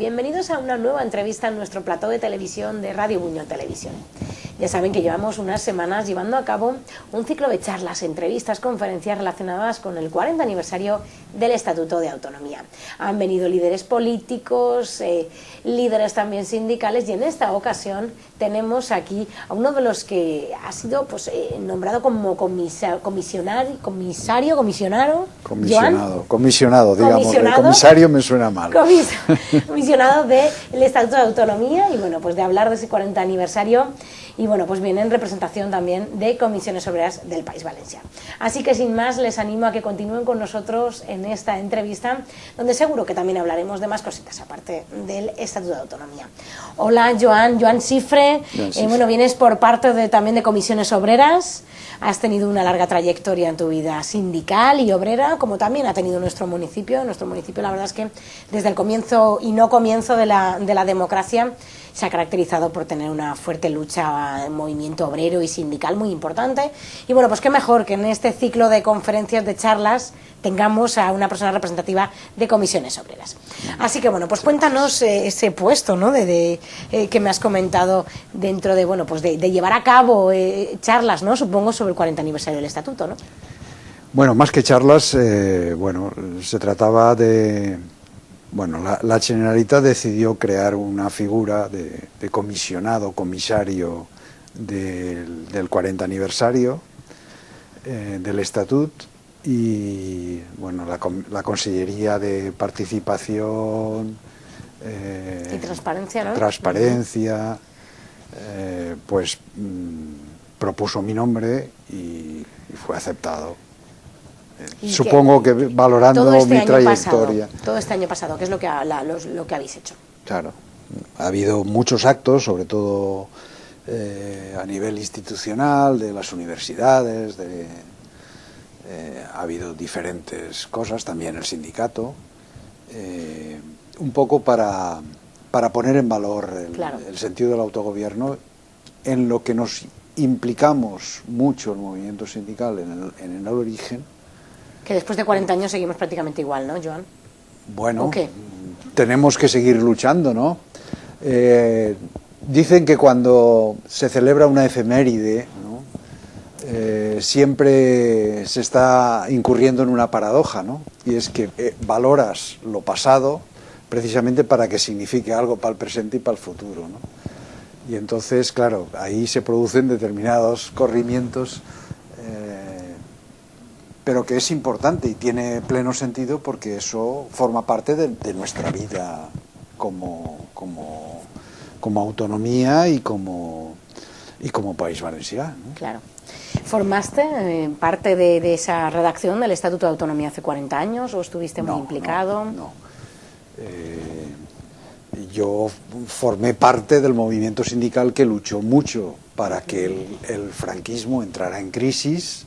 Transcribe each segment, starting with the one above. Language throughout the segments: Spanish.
Bienvenidos a una nueva entrevista en nuestro plató de televisión de Radio Buñol Televisión. Ya saben que llevamos unas semanas llevando a cabo un ciclo de charlas, entrevistas, conferencias relacionadas con el 40 aniversario del Estatuto de Autonomía. Han venido líderes políticos, líderes también sindicales, y en esta ocasión tenemos aquí a uno de los que ha sido nombrado como comisionado, digamos, comisario me suena mal. Comisionado del Estatuto de Autonomía, y bueno, pues de hablar de ese 40 aniversario. Y bueno, pues viene en representación también de Comisiones Obreras del País Valencià. Así que sin más, les animo a que continúen con nosotros en esta entrevista, donde seguro que también hablaremos de más cositas, aparte del Estatuto de Autonomía. Hola, Joan Cifre. Bueno, vienes por parte también de Comisiones Obreras. Has tenido una larga trayectoria en tu vida sindical y obrera, como también ha tenido nuestro municipio. Nuestro municipio, la verdad es que desde el comienzo y no comienzo de la democracia, se ha caracterizado por tener una fuerte lucha en movimiento obrero y sindical muy importante. Y bueno, pues qué mejor que en este ciclo de conferencias, de charlas, tengamos a una persona representativa de Comisiones Obreras. Así que bueno, pues cuéntanos ese puesto, ¿no?, que me has comentado dentro de, bueno, pues de llevar a cabo charlas, ¿no?, supongo, sobre el 40 aniversario del Estatuto, ¿no? Bueno, más que charlas, bueno, se trataba de... Bueno, la Generalitat decidió crear una figura de comisario del 40 aniversario del Estatut, y bueno, la Consellería de Participación y Transparencia, ¿no? Transparencia, pues propuso mi nombre y fue aceptado. Supongo que valorando mi trayectoria. Todo este año pasado, ¿qué es lo que habéis hecho? Claro, ha habido muchos actos, sobre todo a nivel institucional, de las universidades, ha habido diferentes cosas, también el sindicato, un poco para poner en valor el sentido del autogobierno, en lo que nos implicamos mucho el movimiento sindical en el origen. Que después de 40 años seguimos prácticamente igual, ¿no, Joan? Bueno, tenemos que seguir luchando, ¿no? Dicen que cuando se celebra una efeméride, ¿no?, siempre se está incurriendo en una paradoja, ¿no? Y es que valoras lo pasado precisamente para que signifique algo para el presente y para el futuro, ¿no? Y entonces, claro, ahí se producen determinados corrimientos, pero que es importante y tiene pleno sentido, porque eso forma parte de nuestra vida como autonomía y como país valenciano, ¿no? Claro. ¿Formaste parte de esa redacción del Estatuto de Autonomía hace 40 años o estuviste muy implicado? No. Yo formé parte del movimiento sindical que luchó mucho para que el franquismo entrara en crisis,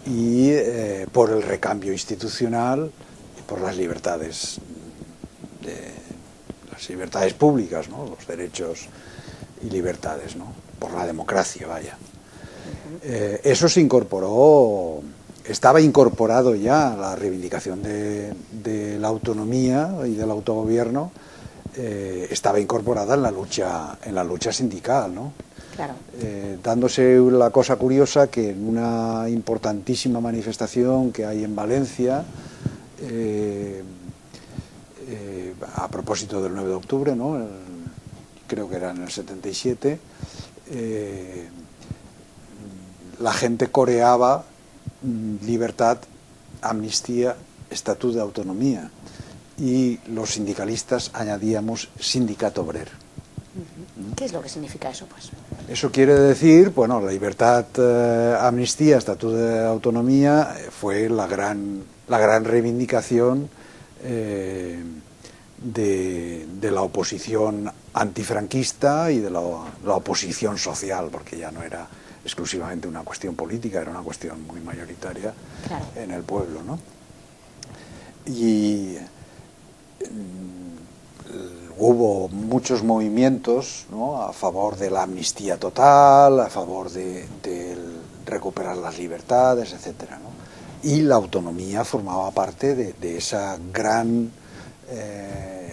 y por el recambio institucional y por las libertades públicas, ¿no?, los derechos y libertades, ¿no?, por la democracia, vaya. Eso se incorporó, estaba incorporado ya a la reivindicación de la autonomía y del autogobierno, estaba incorporada en la lucha sindical, ¿no? Claro. Dándose la cosa curiosa que en una importantísima manifestación que hay en Valencia, a propósito del 9 de octubre, ¿no?, creo que era en el 77, la gente coreaba libertad, amnistía, Estatuto de Autonomía, y los sindicalistas añadíamos sindicato obrer. ¿Qué es lo que significa eso, pues? Eso quiere decir, bueno, la libertad, amnistía, Estatuto de Autonomía fue la gran reivindicación de la oposición antifranquista y de la oposición social, porque ya no era exclusivamente una cuestión política, era una cuestión muy mayoritaria, claro, en el pueblo, ¿no? Y hubo muchos movimientos, ¿no?, a favor de la amnistía total, a favor de recuperar las libertades, etcétera, ¿no? Y la autonomía formaba parte de esa gran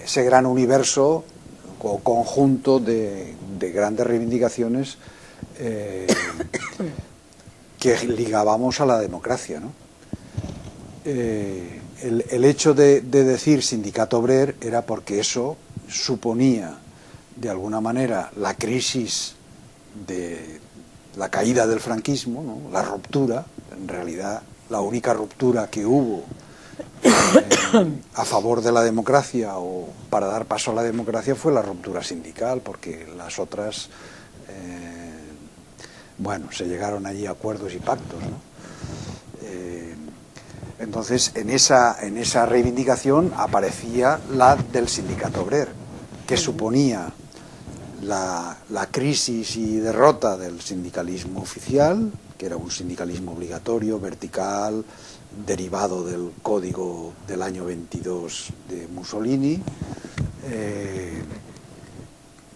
ese gran universo o conjunto de grandes reivindicaciones que ligábamos a la democracia, ¿no? El hecho de decir sindicato obrero era porque eso suponía de alguna manera la crisis de la caída del franquismo, ¿no? La ruptura, en realidad la única ruptura que hubo a favor de la democracia o para dar paso a la democracia fue la ruptura sindical, porque las otras, bueno, se llegaron allí a acuerdos y pactos, ¿no? Entonces, en esa reivindicación aparecía la del sindicato obrero, que suponía la crisis y derrota del sindicalismo oficial, que era un sindicalismo obligatorio, vertical, derivado del código del año 22 de Mussolini,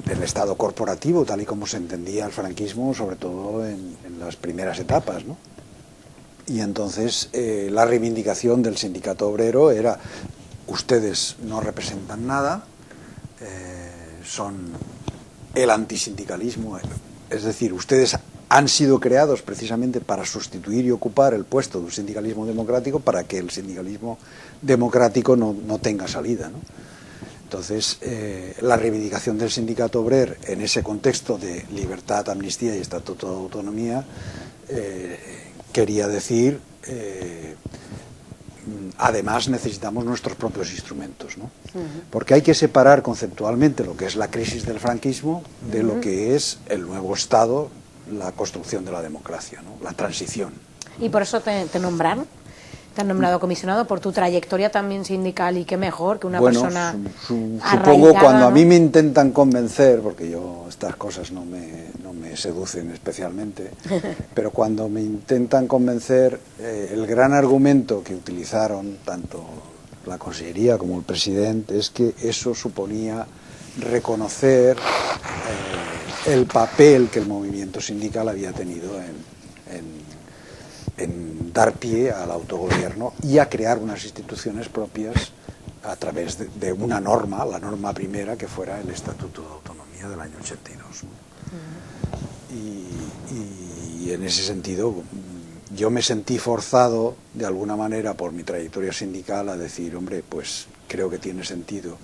del Estado corporativo, tal y como se entendía el franquismo, sobre todo en las primeras etapas, ¿no? Y entonces la reivindicación del sindicato obrero era: ustedes no representan nada, son el antisindicalismo, es decir, ustedes han sido creados precisamente para sustituir y ocupar el puesto de un sindicalismo democrático, para que el sindicalismo democrático no tenga salida, ¿no? Entonces, la reivindicación del sindicato obrero en ese contexto de libertad, amnistía y estatuto de autonomía quería decir, además necesitamos nuestros propios instrumentos, ¿no? Porque hay que separar conceptualmente lo que es la crisis del franquismo de lo que es el nuevo Estado, la construcción de la democracia, ¿no? La transición. Y por eso te nombraron, te han nombrado comisionado por tu trayectoria también sindical, y qué mejor que una persona supongo cuando, ¿no?, a mí me intentan convencer, porque yo estas cosas no me seducen especialmente, pero cuando me intentan convencer, el gran argumento que utilizaron tanto la Consellería como el presidente es que eso suponía reconocer el papel que el movimiento sindical había tenido en dar pie al autogobierno y a crear unas instituciones propias a través de una norma, la norma primera, que fuera el Estatuto de Autonomía del año 82. Y en ese sentido yo me sentí forzado de alguna manera por mi trayectoria sindical a decir: hombre, pues creo que tiene sentido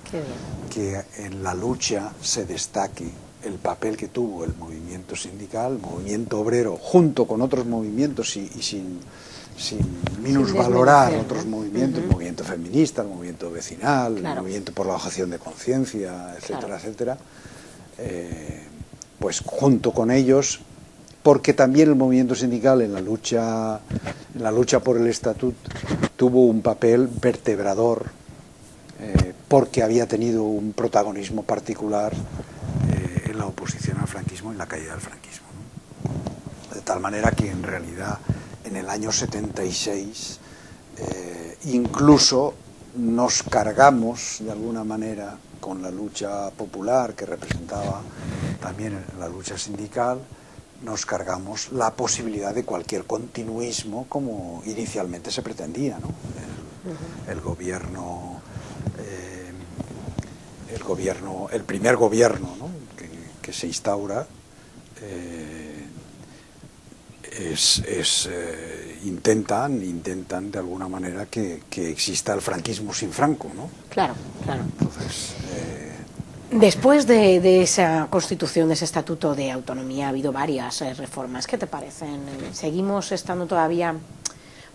que en la lucha se destaque el papel que tuvo el movimiento sindical, el movimiento obrero, junto con otros movimientos y sin minusvalorar otros movimientos, el movimiento feminista, el movimiento vecinal, el movimiento por la objeción de conciencia, etcétera, etcétera, pues junto con ellos, porque también el movimiento sindical en la lucha por el estatuto tuvo un papel vertebrador, porque había tenido un protagonismo particular en la oposición al franquismo y en la caída del franquismo, ¿no? De tal manera que en realidad en el año 76 incluso nos cargamos de alguna manera con la lucha popular que representaba también la lucha sindical, nos cargamos la posibilidad de cualquier continuismo como inicialmente se pretendía, ¿no? El primer gobierno, ¿no?, que se instaura intentan de alguna manera que exista el franquismo sin Franco, ¿no? Claro, claro. Entonces, después de esa constitución, de ese estatuto de autonomía, ha habido varias reformas. ¿Qué te parecen? ¿Seguimos estando todavía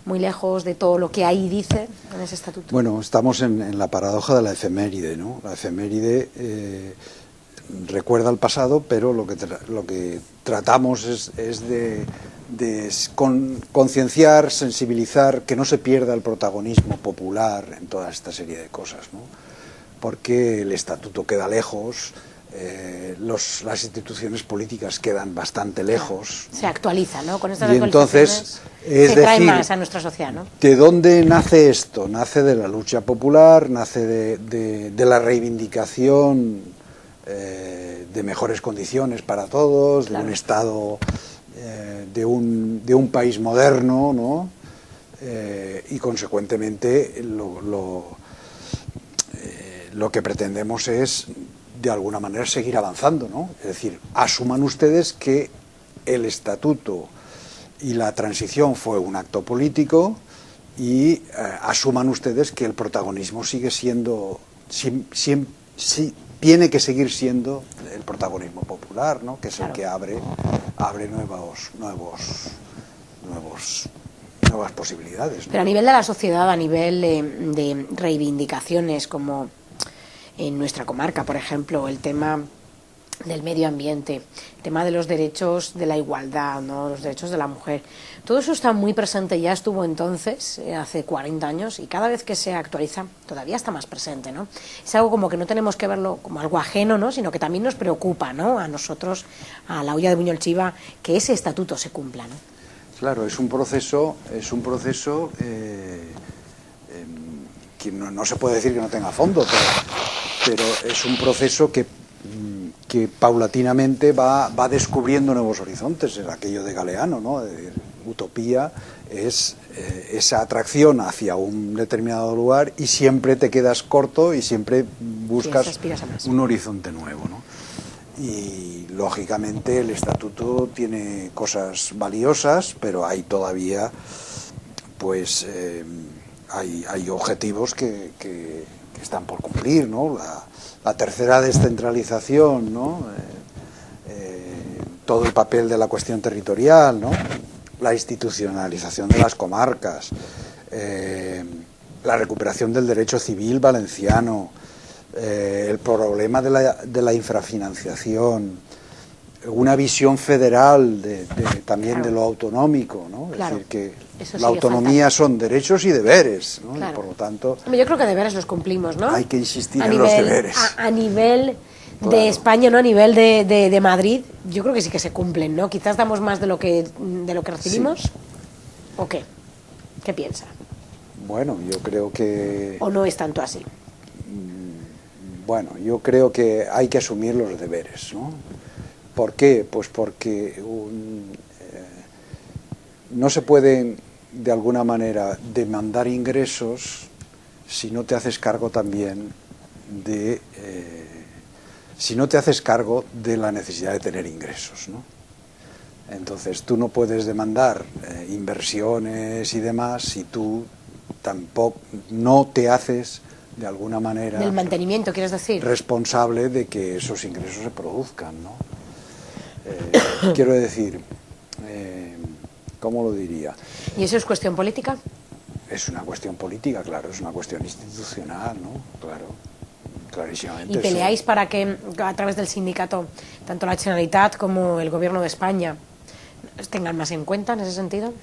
muy lejos de todo lo que ahí dice en ese estatuto? Bueno, estamos en la paradoja de la efeméride, ¿no? La efeméride recuerda el pasado, pero lo que tratamos es de concienciar, sensibilizar, que no se pierda el protagonismo popular en toda esta serie de cosas, ¿no? Porque el estatuto queda lejos, las instituciones políticas quedan bastante lejos. Se actualiza, ¿no? Con estas actualizaciones se trae más a nuestra sociedad, ¿no? ¿De dónde nace esto? Nace de la lucha popular, nace de la reivindicación de mejores condiciones para todos, claro, de un Estado, de un país moderno, ¿no? lo que pretendemos es, de alguna manera, seguir avanzando, ¿no? Es decir, asuman ustedes que el estatuto y la transición fue un acto político y asuman ustedes que el protagonismo sigue siendo, tiene que seguir siendo el protagonismo popular, ¿no? Que es el que abre nuevas posibilidades, ¿no? Pero a nivel de la sociedad, a nivel de reivindicaciones, como en nuestra comarca, por ejemplo, el tema del medio ambiente, el tema de los derechos de la igualdad, ¿no? Los derechos de la mujer, todo eso está muy presente, ya estuvo entonces, hace 40 años, y cada vez que se actualiza todavía está más presente, ¿no? Es algo como que no tenemos que verlo como algo ajeno, ¿no? Sino que también nos preocupa, ¿no? A nosotros, a la Hoya de Buñol Chiva, que ese estatuto se cumpla, ¿no? Claro, es un proceso que no se puede decir que no tenga fondo, pero es un proceso que paulatinamente va descubriendo nuevos horizontes. Es aquello de Galeano, ¿no? Es decir, utopía es esa atracción hacia un determinado lugar y siempre te quedas corto y siempre buscas un horizonte nuevo, ¿no? Y lógicamente el estatuto tiene cosas valiosas, pero hay todavía pues hay objetivos que están por cumplir, ¿no? La tercera descentralización, ¿no? Todo el papel de la cuestión territorial, ¿no? La institucionalización de las comarcas, la recuperación del derecho civil valenciano, el problema de la infrafinanciación, una visión federal también de lo autonómico, ¿no? Es decir, que la autonomía son derechos y deberes, ¿no? Y por lo tanto, yo creo que deberes los cumplimos, ¿no? Hay que insistir en los deberes. A nivel de España, ¿no? A nivel de Madrid, yo creo que sí que se cumplen, ¿no? Quizás damos más de lo que recibimos. Sí. ¿O qué? ¿Qué piensa? Bueno, yo creo que... ¿O no es tanto así? Bueno, yo creo que hay que asumir los deberes, ¿no? ¿Por qué? Pues porque no se pueden, de alguna manera, demandar ingresos si no te haces cargo también si no te haces cargo de la necesidad de tener ingresos, ¿no? Entonces tú no puedes demandar inversiones y demás si tú tampoco no te haces de alguna manera del mantenimiento, ¿quieres decir? Responsable de que esos ingresos se produzcan, ¿no? Quiero decir, ¿cómo lo diría? ¿Y eso es cuestión política? Es una cuestión política, claro, es una cuestión institucional, ¿no? Claro, clarísimamente. ¿Y peleáis para que a través del sindicato, tanto la Generalitat como el Gobierno de España, tengan más en cuenta en ese sentido?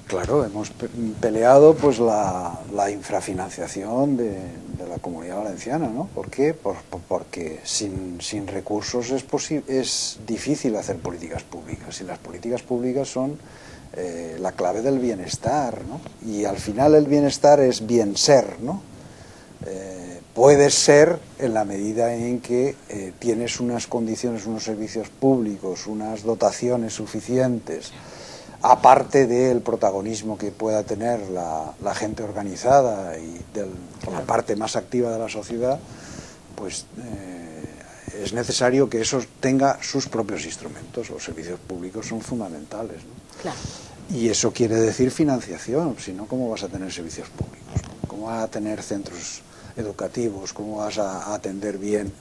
Claro, hemos peleado pues la infrafinanciación de la Comunidad Valenciana, ¿no? ¿Por qué? Porque sin recursos es difícil hacer políticas públicas, y las políticas públicas son la clave del bienestar, ¿no? Y al final el bienestar es bien ser, ¿no? Puedes ser en la medida en que tienes unas condiciones, unos servicios públicos, unas dotaciones suficientes, aparte del protagonismo que pueda tener la gente organizada y la parte más activa de la sociedad, pues es necesario que eso tenga sus propios instrumentos. Los servicios públicos son fundamentales, ¿no? Claro. Y eso quiere decir financiación, si no, ¿cómo vas a tener servicios públicos? ¿Cómo vas a tener centros educativos? ¿Cómo vas a atender bien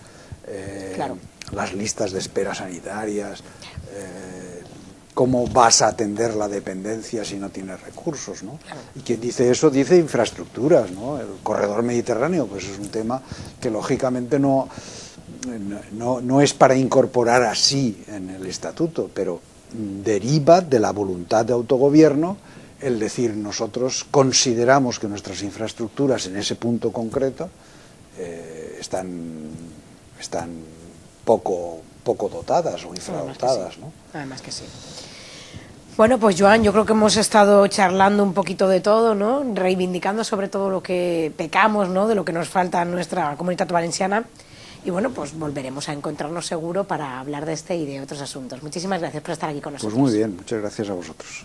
las listas de espera sanitarias? ¿Cómo vas a atender la dependencia si no tienes recursos, ¿no? Claro. Y quien dice eso dice infraestructuras, ¿no? El corredor mediterráneo, pues es un tema que lógicamente no es para incorporar así en el estatuto, pero deriva de la voluntad de autogobierno el decir, nosotros consideramos que nuestras infraestructuras en ese punto concreto están poco dotadas o infradotadas, ¿no? Además que sí. Bueno, pues Joan, yo creo que hemos estado charlando un poquito de todo, ¿no? Reivindicando sobre todo lo que pecamos, ¿no? De lo que nos falta en nuestra Comunitat Valenciana. Y bueno, pues volveremos a encontrarnos seguro para hablar de este y de otros asuntos. Muchísimas gracias por estar aquí con nosotros. Pues muy bien, muchas gracias a vosotros.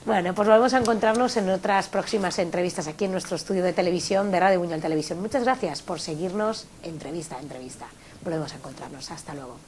Bueno, pues volvemos a encontrarnos en otras próximas entrevistas aquí en nuestro estudio de televisión de Radio Buñol Televisión. Muchas gracias por seguirnos entrevista a entrevista. Volvemos a encontrarnos. Hasta luego.